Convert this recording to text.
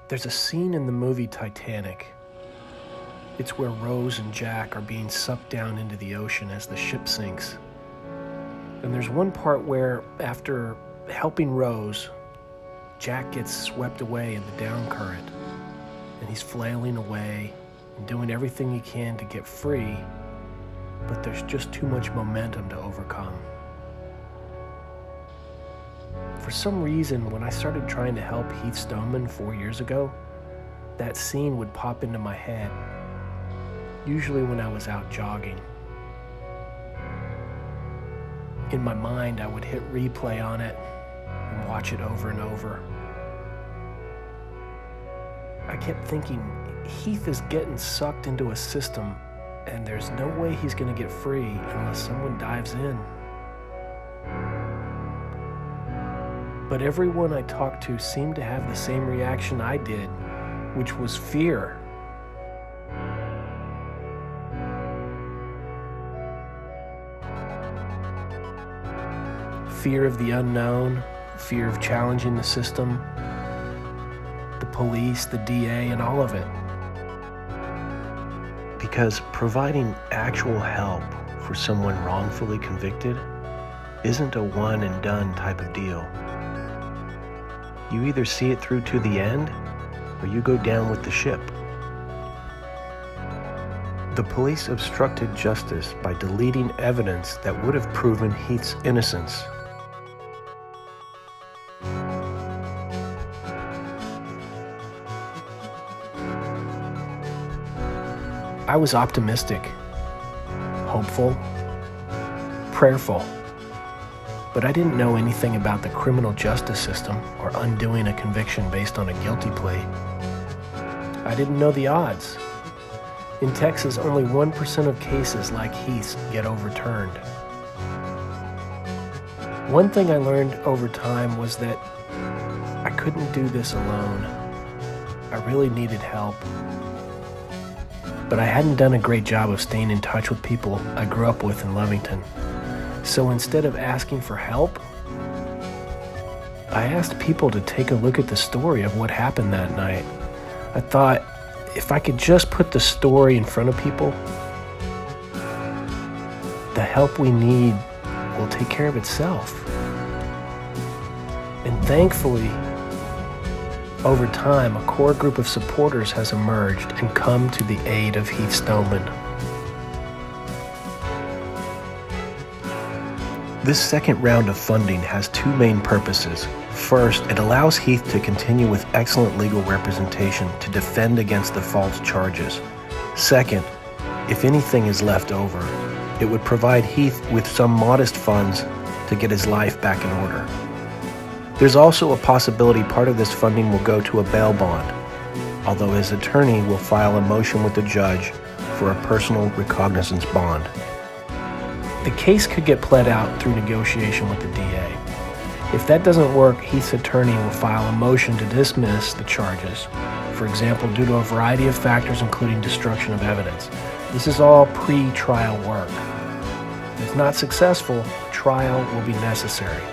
There's a scene in the movie Titanic. It's where Rose and Jack are being sucked down into the ocean as the ship sinks. And there's one part where, after helping Rose, Jack gets swept away in the down current, and he's flailing away and doing everything he can to get free, but there's just too much momentum to overcome. For some reason, when I started trying to help Heath Stoneman 4 years ago, that scene would pop into my head, usually when I was out jogging. In my mind, I would hit replay on it and watch it over and over. I kept thinking, Heath is getting sucked into a system, and there's no way he's going to get free unless someone dives in. But everyone I talked to seemed to have the same reaction I did, which was fear. Fear of the unknown, fear of challenging the system, the police, the DA, and all of it. Because providing actual help for someone wrongfully convicted isn't a one and done type of deal. You either see it through to the end, or you go down with the ship. The police obstructed justice by deleting evidence that would have proven Heath's innocence. I was optimistic, hopeful, prayerful, but I didn't know anything about the criminal justice system or undoing a conviction based on a guilty plea. I didn't know the odds. In Texas, only 1% of cases like Heath's get overturned. One thing I learned over time was that I couldn't do this alone. I really needed help. But I hadn't done a great job of staying in touch with people I grew up with in Lovington. So instead of asking for help, I asked people to take a look at the story of what happened that night. I thought, if I could just put the story in front of people, the help we need will take care of itself. And thankfully, over time, a core group of supporters has emerged and come to the aid of Heath Stoneman. This second round of funding has two main purposes. First, it allows Heath to continue with excellent legal representation to defend against the false charges. Second, if anything is left over, it would provide Heath with some modest funds to get his life back in order. There's also a possibility part of this funding will go to a bail bond, although his attorney will file a motion with the judge for a personal recognizance bond. The case could get pled out through negotiation with the DA. If that doesn't work, Heath's attorney will file a motion to dismiss the charges, for example, due to a variety of factors including destruction of evidence. This is all pre-trial work. If not successful, trial will be necessary.